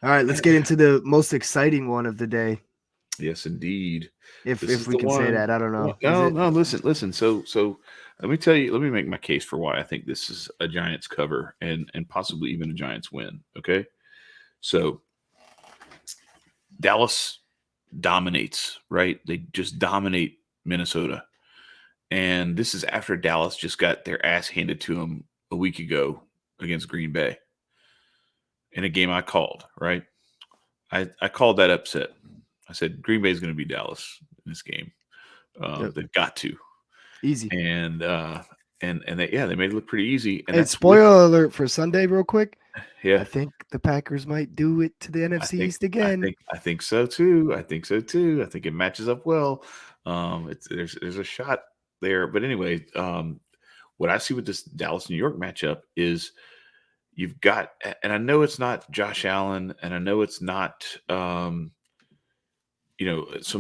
All right, let's get into the most exciting one of the day, Yes, indeed. This if is we the can say one. that. I don't know. Is No, it? no. Listen. So let me tell you. Let me make my case for why I think this is a Giants cover and possibly even a Giants win. Okay. So Dallas dominates, right? They just dominate Minnesota, and this is after Dallas just got their ass handed to them a week ago against Green Bay in a game I called. Right. I called that upset. I said Green Bay is going to be Dallas in this game. Yep. They've got to. Easy. and they made it look pretty easy, and And that's with spoiler alert for Sunday, real quick. yeah. I think the Packers might do it to the I NFC think East again. I think so too. I think so too. I think it matches up well. It's there's a shot there, but anyway, what I see with this Dallas New York matchup is you've got, and I know it's not Josh Allen, and I know it's not some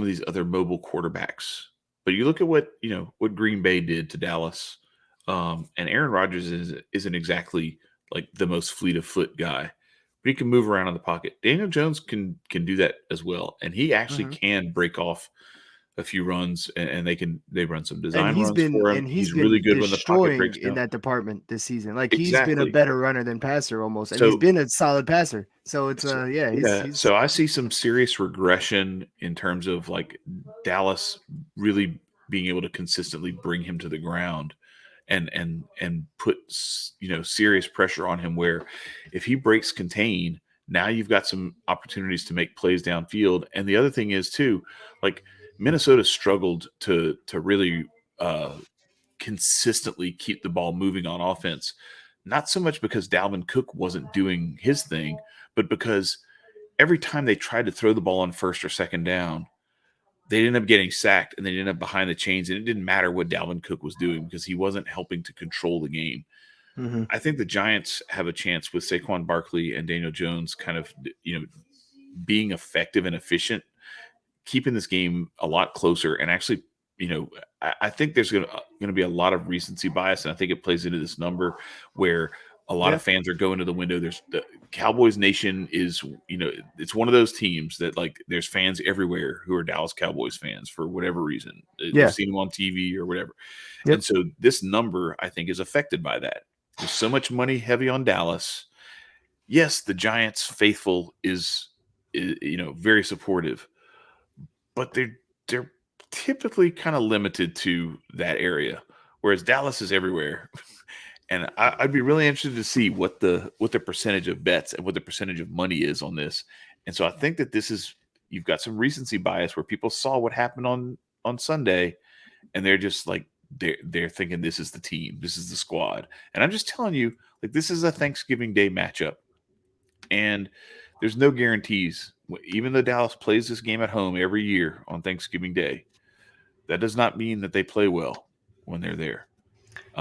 of these other mobile quarterbacks. But you look at what Green Bay did to Dallas, and Aaron Rodgers isn't exactly like the most fleet of foot guy, but he can move around in the pocket. Daniel Jones can do that as well, and he actually Hmm. can break off a few runs, and they run some And design runs for him. he's He's really been good when the pocket destroying breaks in down. that department this season. Like he's been a Exactly. better runner than passer almost, and he's So been a solid passer. So it's So, yeah, yeah, he's so I see some serious regression in terms of like Dallas really being able to consistently bring him to the ground and put serious pressure on him where if he breaks contain, now you've got some opportunities to make plays downfield. And the other thing is too, like Minnesota struggled to really consistently keep the ball moving on offense. Not so much because Dalvin Cook wasn't doing his thing, but because every time they tried to throw the ball on first or second down, they ended up getting sacked and they ended up behind the chains. And it didn't matter what Dalvin Cook was doing because he wasn't helping to control the game. hmm I think the Giants have a chance with Saquon Barkley and Daniel Jones kind of, being effective and efficient, keeping this game a lot closer and actually, I think there's going to be a lot of recency bias, and I think it plays into this number where a lot yeah. of fans are going to the window. There's the Cowboys Nation is, it's one of those teams that like there's fans everywhere who are Dallas Cowboys fans for whatever reason. They've Yeah. seen them on TV or whatever, Yep. and so this number I think is affected by that. There's so much money heavy on Dallas. Yes, the Giants faithful is very supportive, but they're typically kind of limited to that area, whereas Dallas is everywhere. And I'd be really interested to see what the percentage of bets and what the percentage of money is on this. And so I think that this is you've got some recency bias where people saw what happened on Sunday, and they're just like they're thinking this is the team, this is the squad. And I'm just telling you, like this is a Thanksgiving Day matchup, and there's no guarantees. Even though Dallas plays this game at home every year on Thanksgiving Day, that does not mean that they play well when they're there.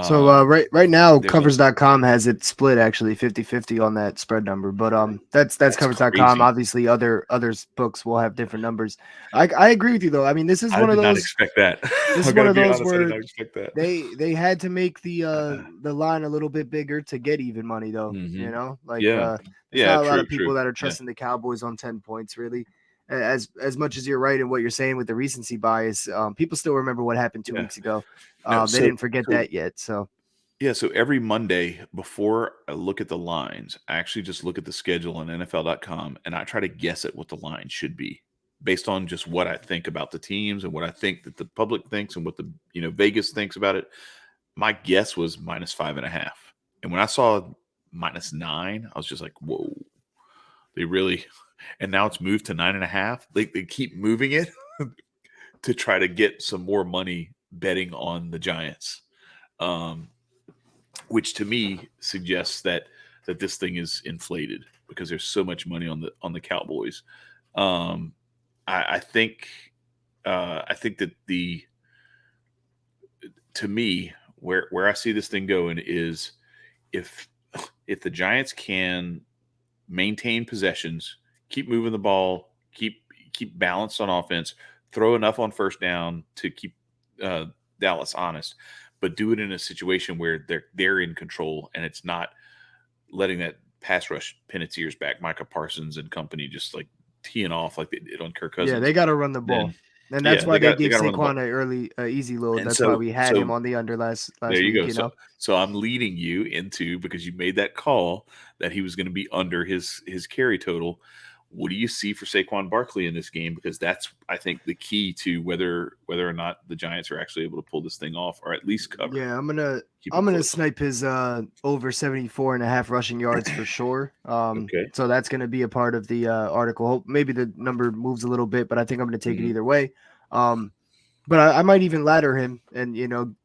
So Um, right now there's a covers.com has it split actually 50-50 on that spread number. But that's That's covers.com. crazy. Obviously others books will have different numbers. I agree with you though. I mean, I did not expect that. this I is got one to of be those honest. I did where not expect that. they had to make the line a little bit bigger to get even money though. Hmm. Like Yeah. there's Yeah. not a lot True. of True. people that are Yeah. trusting the Cowboys on 10 points really. As much as you're right in what you're saying with the recency bias, people still remember what happened two Yeah. weeks ago. No. They So didn't forget so that yet. So yeah. So every Monday before I look at the lines, I actually just look at the schedule on NFL.com and I try to guess at what the line should be based on just what I think about the teams and what I think that the public thinks and what the Vegas thinks about it. My guess was -5.5. And when I saw -9, I was just like, whoa, they really, and now it's moved to 9.5. They keep moving it to try to get some more money betting on the Giants, um, which to me suggests that this thing is inflated because there's so much money on the Cowboys. Um, I think that the to me where I see this thing going is if if the Giants can maintain possessions, keep moving the ball, keep balanced on offense, throw enough on first down to keep uh, Dallas honest, but do it in a situation where they're in control and it's not letting that pass rush pin its ears back, Micah Parsons and company just like teeing off like they did on Kirk Yeah, Cousins, they got to run the ball, then and that's yeah, why they they gave got to run the Saquon ball. an early easy load. And That's why we had him so on the under there last you week. go. So I'm leading you into, because you made that call that he was going to be under his carry total. What do you see for Saquon Barkley in this game? Because that's, I think, the key to whether or not the Giants are actually able to pull this thing off or at least cover. Yeah, Keep I'm it gonna close. snipe his over 74.5 rushing yards for sure. Okay. So that's gonna be a part of the article. Hope maybe the number moves a little bit, but I think I'm gonna take it Mm-hmm. either way. But I might even ladder him and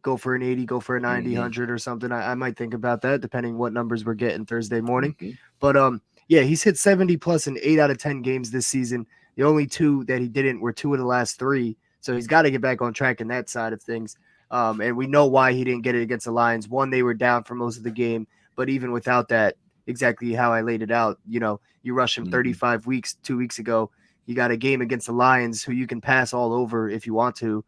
go for an 80, go for a 90, Mm-hmm. 100 or something. I might think about that depending what numbers we're getting Thursday morning. Mm-hmm. But yeah, he's hit 70 plus in 8 out of 10 games this season. The only 2 that he didn't were 2 of the last 3. So he's got to get back on track in that side of things. And we know why he didn't get it against the Lions. One, they were down for most of the game, but even without that, exactly how I laid it out, you rush him Mm-hmm. 35 weeks, 2 weeks ago. You got a game against the Lions who you can pass all over if you want to.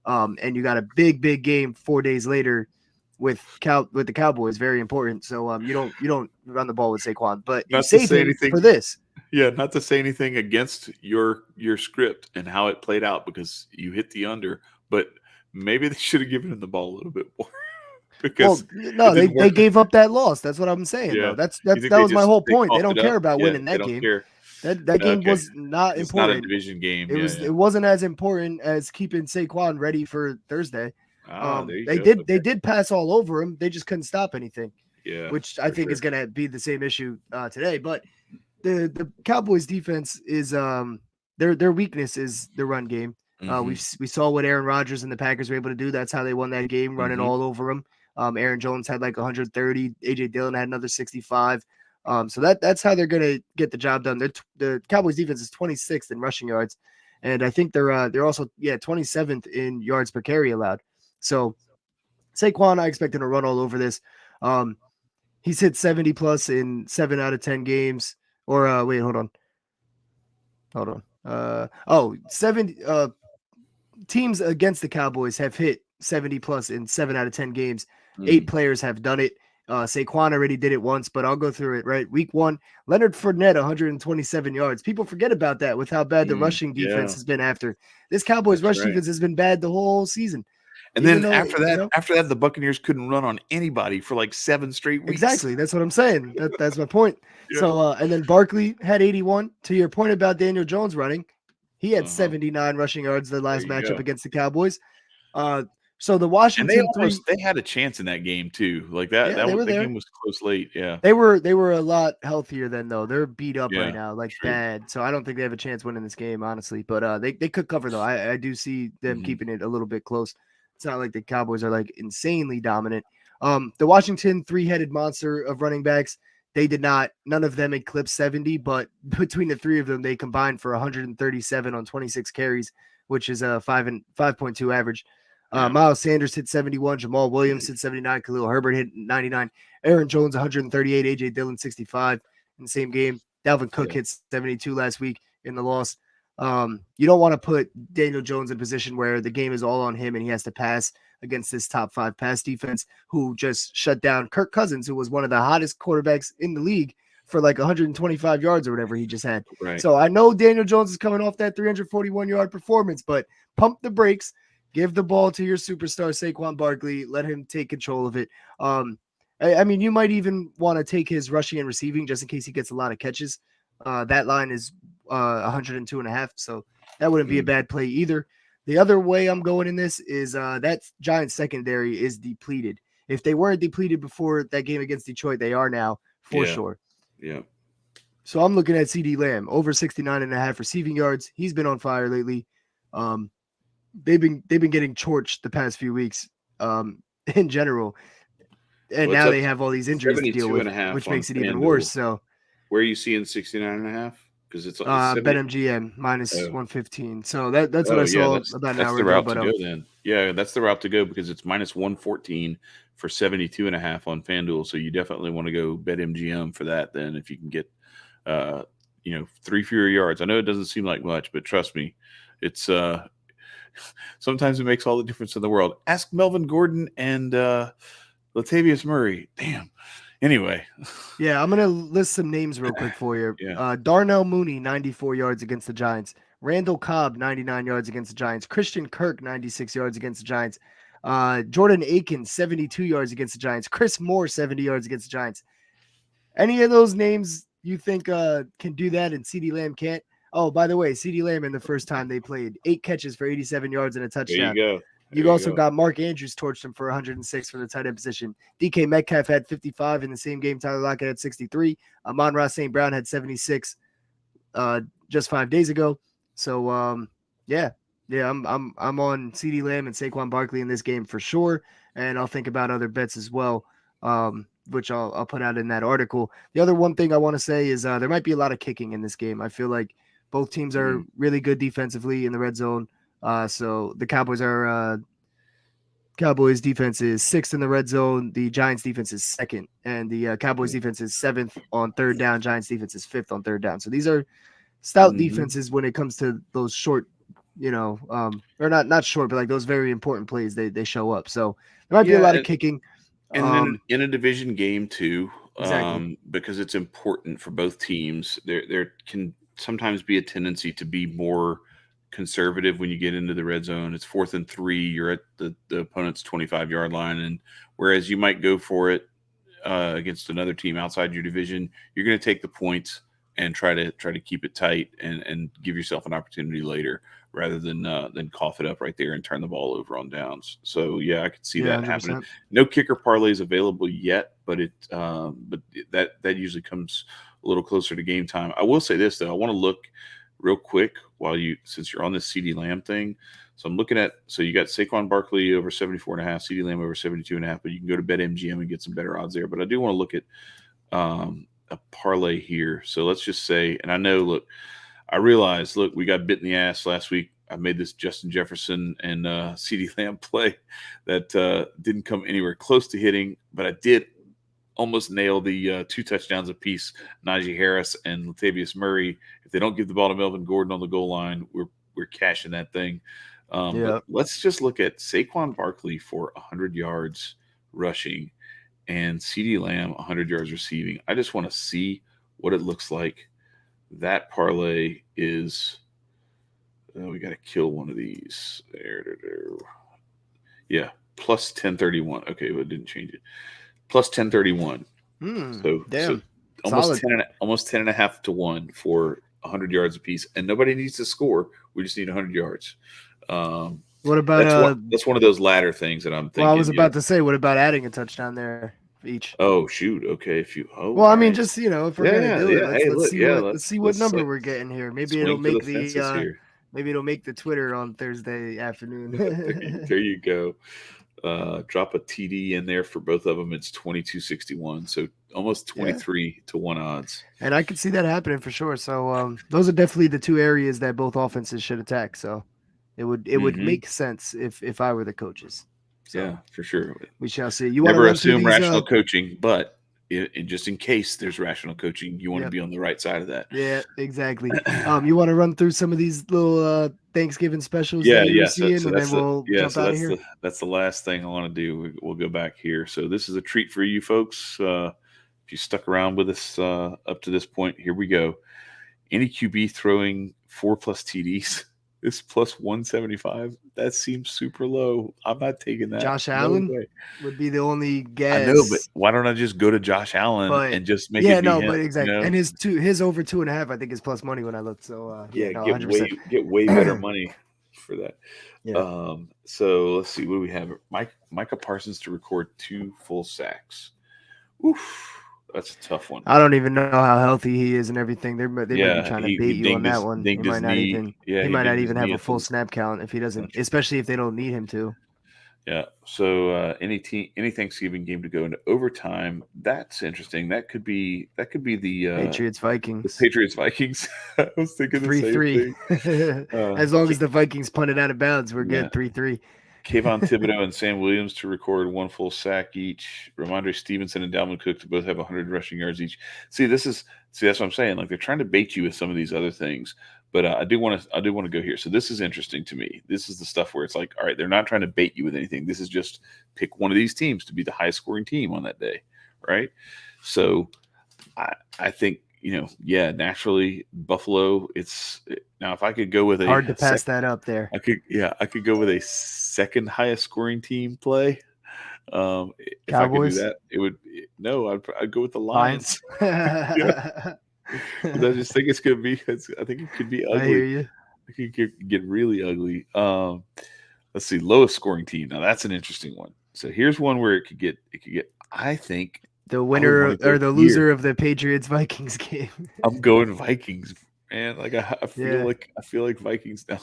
And you got a big game 4 days later with the Cowboys, very important. So you don't run the ball with Saquon, but you Not to save say him for anything. this. Yeah, not to say anything against your script and how it played out, because you hit the under, but maybe they should have given him the ball a little bit more Well, because it no, didn't they work. gave up that loss. That's what I'm saying, Yeah. though. That You think was my whole they point. They coughed don't it up? care about Yeah, winning they that don't game. care. That game Okay. was not It's not a important. division game. It wasn't as important as keeping Saquon ready for Thursday. There you They go. Okay. did pass all over him. They just couldn't stop anything, Yeah, which I for think sure. is going to be the same issue today. But the Cowboys defense is their weakness is the run game. Mm-hmm. We saw what Aaron Rodgers and the Packers were able to do. That's how they won that game, running Mm-hmm. all over them. Aaron Jones had like 130. AJ Dillon had another 65. So that's how they're gonna get the job done. The Cowboys defense is 26th in rushing yards, and I think they're also 27th in yards per carry allowed. So Saquon, I expect him to run all over this. He's hit 70 plus in 7 out of 10 games. Or wait, hold on. 70 teams against the Cowboys have hit 70 plus in 7 out of 10 games. Mm-hmm. 8 players have done it. Saquon already did it once, but I'll go through it, right? Week 1, Leonard Fournette, 127 yards. People forget about that with how bad the rushing defense has been after. This Cowboys That's rush right. defense has been bad the whole season. And Even then though, after that, the Buccaneers couldn't run on anybody for like 7 straight weeks. Exactly. That's what I'm saying. That's my point. Yeah. So, and then Barkley had 81. To your point about Daniel Jones running, he had 79 rushing yards the last matchup against the Cowboys. So the Washington and they had a chance in that game too. Like that, they were that there. game was close late. Yeah, they were a lot healthier than though. They're beat up right now, like true. bad. So I don't think they have a chance winning this game, honestly. But they could cover though. I do see them keeping it a little bit close. It's not like the Cowboys are like insanely dominant. The Washington 3-headed monster of running backs, they did not. None of them eclipsed 70, but between the 3 of them, they combined for 137 on 26 carries, which is a 5.2 average. Miles Sanders hit 71. Jamal Williams hit 79. Khalil Herbert hit 99. Aaron Jones 138. AJ Dillon 65 in the same game. Dalvin Cook hit 72 last week in the loss. You don't want to put Daniel Jones in a position where the game is all on him and he has to pass against this top 5 pass defense who just shut down Kirk Cousins, who was one of the hottest quarterbacks in the league for like 125 yards or whatever he just had. Right. So I know Daniel Jones is coming off that 341-yard performance, but pump the brakes. Give the ball to your superstar, Saquon Barkley. Let him take control of it. I mean, you might even want to take his rushing and receiving just in case he gets a lot of catches. That line is 102.5, so that wouldn't be a bad play either. The other way I'm going in this is that Giants secondary is depleted. If they weren't depleted before that game against Detroit, they are now for sure. Yeah. So I'm looking at CeeDee Lamb, over 69.5 receiving yards. He's been on fire lately. They've been getting torched the past few weeks in general. And now they have all these injuries to deal with, which makes it even worse. So where are you seeing 69.5? Because it's BetMGM minus 115. So that's what I saw about an hour ago. That's the route to go then. Yeah, that's the route to go because it's minus 114 for 72.5 on FanDuel. So you definitely want to go BetMGM for that then if you can get 3 fewer yards. I know it doesn't seem like much, but trust me, it's sometimes it makes all the difference in the world. Ask Melvin Gordon and Latavius Murray. Damn, Anyway, Yeah, I'm gonna list some names real quick for you. yeah. Darnell Mooney, 94 yards against the Giants. Randall Cobb, 99 yards against the Giants. Christian Kirk, 96 yards against the Giants. Jordan Aiken, 72 yards against the Giants. Chris Moore, 70 yards against the Giants. Any of those names you think can do that and CeeDee Lamb can't? Oh, by the way, CeeDee Lamb in the first time they played, 8 catches for 87 yards and a There you touchdown. go. There You you also go. got Mark Andrews torched him for 106 for the tight end position. DK Metcalf had 55 in the same game. Tyler Lockett had 63. Amon-Ra St. Brown had 76 just 5 days ago. So yeah, I'm on CeeDee Lamb and Saquon Barkley in this game for sure, and I'll think about other bets as well, which I'll put out in that article. The other one thing I want to say is there might be a lot of kicking in this game. I feel like both teams are really good defensively in the red zone. So the Cowboys defense is 6th in the red zone. The Giants defense is 2nd, and the Cowboys defense is 7th on 3rd down. Giants defense is 5th on 3rd down. So these are stout defenses when it comes to those short, or not short, but like those very important plays. They show up. So there might be a lot of kicking. And then in a division game too, Exactly. because it's important for both teams. There can sometimes be a tendency to be more conservative when you get into the red zone. It's 4th and 3. You're at the opponent's 25-yard line, and whereas you might go for it against another team outside your division, you're going to take the points and try to keep it tight and give yourself an opportunity later rather than cough it up right there and turn the ball over on downs. So yeah, I could see that 100%. happening. No kicker parlays available yet, but that usually comes a little closer to game time. I will say this though, I want to look real quick since you're on this CeeDee Lamb thing. So I'm looking at, so you got Saquon Barkley over 74.5, CeeDee Lamb over 72.5, but you can go to BetMGM and get some better odds there. But I do want to look at a parlay here. So let's just say, and I know, look, I realize, look, we got bit in the ass last week. I made this Justin Jefferson and CeeDee Lamb play that didn't come anywhere close to hitting, but I did almost nail the 2 touchdowns apiece, Najee Harris and Latavius Murray. If they don't give the ball to Melvin Gordon on the goal line, we're cashing that thing. But let's just look at Saquon Barkley for 100 yards rushing and CeeDee Lamb 100 yards receiving. I just want to see what it looks like. That parlay is we got to kill one of these. There. Yeah, plus 1031. Okay, but it didn't change it. Plus 1031. So almost Solid. 10 and a half to 1 for 100 yards apiece, and nobody needs to score. We just need 100 yards. What about that's one of those ladder things that I'm thinking. Well, I was about to say, what about adding a touchdown there each? Oh shoot! Okay, well, I mean, right. Just if we're gonna do it, let's see what number we're getting here. Maybe it'll make maybe it'll make the Twitter on Thursday afternoon. There you go. Drop a TD in there for both of them. It's 22.61, so almost 23 to 1 odds. And I could see that happening for sure. So those are definitely the 2 areas that both offenses should attack. So it would make sense if I were the coaches. So yeah, for sure. We shall see. You never assume rational coaching, but just in case there's rational coaching, you want to be on the right side of that. Yeah, exactly. You want to run through some of these little Thanksgiving specials? Yeah. Seeing, and then we'll jump out of here. That's the last thing I want to do. We'll go back here. So this is a treat for you folks. If you stuck around with us up to this point, here we go. Any QB throwing 4+ TDs is plus 175. That seems super low. I'm not taking that. Josh Allen would be the only guess. I know, but why don't I just go to Josh Allen and just make it be him, but exactly. And his over 2.5, I think, is plus money when I look. So get way better money for that. Yeah. So let's see, what do we have? Micah Parsons to record 2 full sacks. Oof. That's a tough one. I don't even know how healthy he is and everything. They might be trying to bait you on that one. He might not even have a full snap count if he doesn't, especially if they don't need him to. Yeah. So any Thanksgiving game to go into overtime. That's interesting. That could be the Patriots Vikings. The Patriots Vikings. I was thinking the 3-3. Same thing. As long as the Vikings punt it out of bounds, we're good. 3-3. Kayvon Thibodeau and Sam Williams to record 1 full sack each. Ramondre Stevenson and Dalvin Cook to both have 100 rushing yards each. See, that's what I'm saying. Like, they're trying to bait you with some of these other things, but I do want to go here. So this is interesting to me. This is the stuff where it's like, all right, they're not trying to bait you with anything. This is just pick one of these teams to be the highest scoring team on that day, right? So I think, naturally Buffalo. Now if I could go with Hard to pass that up there. I could go with a second highest scoring team play. If I could do Cowboys? that, I'd go with the Lions? Lions. Yeah, because I just think I think it could be I hear ugly. you. It could get really ugly. Let's see, lowest scoring team. Now that's an interesting one. So here's one where it could get. I think The I would winner want to go or the here. loser of the Patriots Vikings game. I'm going Vikings, man. Like I Yeah. feel like Vikings now.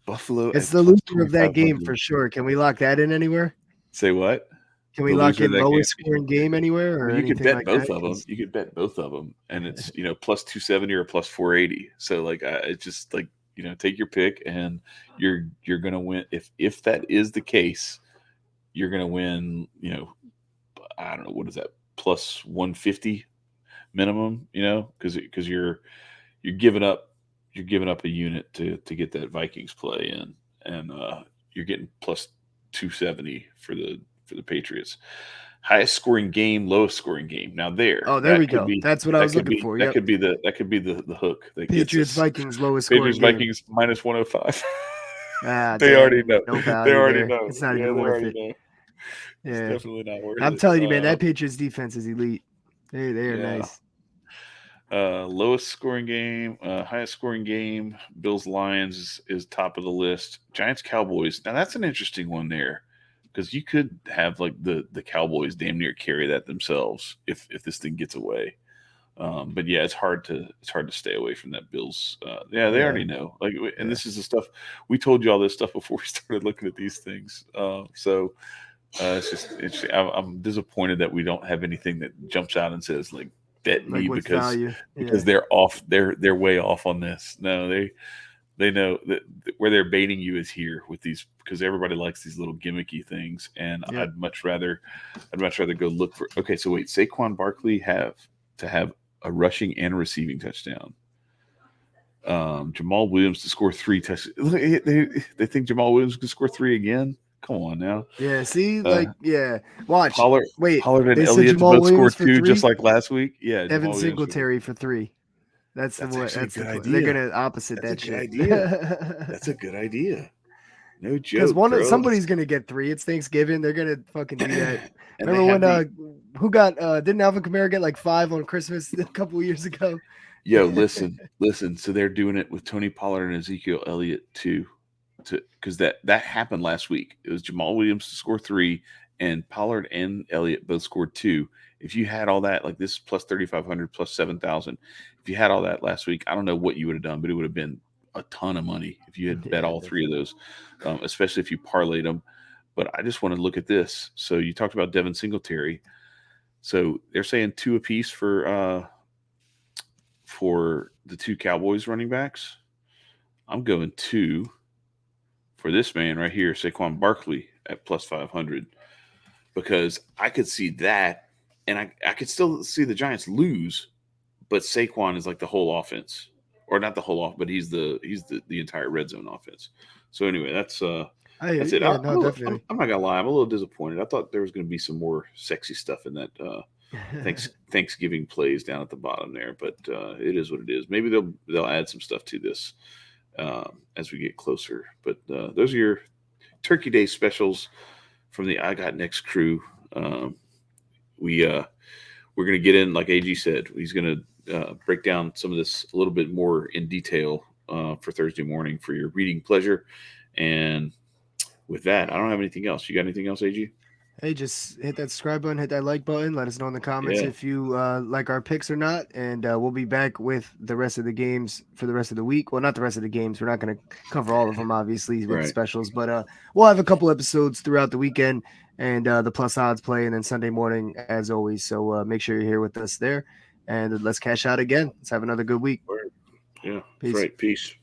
Buffalo It's at the plus loser of that game 2,500. for sure. Can we lock that in anywhere? Say what? Can The we lock loser of in that game. lowest scoring game anywhere or Well, you could anything bet like both that? of them. You could bet both of them, and it's plus 270 or plus 480. So like, it's just like take your pick, and you're gonna win. If that is the case, you're gonna win. I don't know, what is that, plus 150 minimum. Because you're giving up a unit to get that Vikings play in, and you're getting plus 270 for the Patriots. Highest scoring game, lowest scoring game. Now Oh, there we go. That's what I was looking for. Yep. That could be the hook that gets Patriots us. Vikings lowest Patriots scoring game. Vikings minus 105. Ah, They already dang. know. No They value already there. know. It's not Yeah, even they worth already it. know. It's Yeah. definitely not worth I'm it. telling you, man, that Patriots defense is elite. They are Yeah. nice. Lowest scoring game, highest scoring game. Bills Lions is top of the list. Giants Cowboys. Now that's an interesting one there, because you could have like the Cowboys damn near carry that themselves if this thing gets away. But yeah, it's hard to stay away from that Bills. They already know. Like, and this is the stuff we told you all this stuff before we started looking at these things. So it's just I'm disappointed that we don't have anything that jumps out and says like bet Like me, what's because value? they're off. They're way off on this. No, they know that where they're baiting you is here with these, because everybody likes these little gimmicky things, and Yep. I'd much rather go look for. Okay, so wait, Saquon Barkley have a rushing and a receiving touchdown. Jamal Williams to score 3 touchdowns. They think Jamal Williams can score 3 again. Come on now. Yeah, see, watch. Pollard and they said Elliott to Jamal both score Williams for 2, 3. just like last week. Yeah, Evan Jamal Williams Singletary for 3. That's actually a good idea. They're gonna opposite That's that a good shit. idea. That's a good idea. No Because joke, somebody's gonna get 3. It's Thanksgiving. They're gonna fucking do that. And Remember when who got didn't Alvin Kamara get like 5 on Christmas a couple of years ago? Yo, listen. So they're doing it with Tony Pollard and Ezekiel Elliott too, because that happened last week. It was Jamal Williams to score 3, and Pollard and Elliott both scored 2. If you had all that, like this plus 3,500 plus 7,000, if you had all that last week, I don't know what you would have done, but it would have been a ton of money if you had bet all 3 of those, especially if you parlayed them. But I just want to look at this. So you talked about Devin Singletary. So they're saying 2 apiece for the 2 Cowboys running backs. I'm going 2 for this man right here, Saquon Barkley at plus 500, because I could see that, and I could still see the Giants lose, but Saquon is like the whole offense, or not the whole offense, but he's the entire red zone offense. So anyway, that's it. Yeah, no, definitely. I'm not gonna lie, I'm a little disappointed. I thought there was going to be some more sexy stuff in that Thanksgiving plays down at the bottom there, but it is what it is. Maybe they'll add some stuff to this as we get closer. But those are your Turkey Day specials from the I Got Next crew. We're going to get in, like AG said, he's going to break down some of this a little bit more in detail for Thursday morning for your reading pleasure. And with that, I don't have anything else. You got anything else, AG? Hey, just hit that subscribe button, hit that like button. Let us know in the comments if you like our picks or not. And we'll be back with the rest of the games for the rest of the week. Well, not the rest of the games. We're not going to cover all of them, obviously, with specials. But we'll have a couple episodes throughout the weekend and the plus odds play, and then Sunday morning, as always. So make sure you're here with us there. And let's cash out again. Let's have another good week. Yeah, Peace. Right. Peace.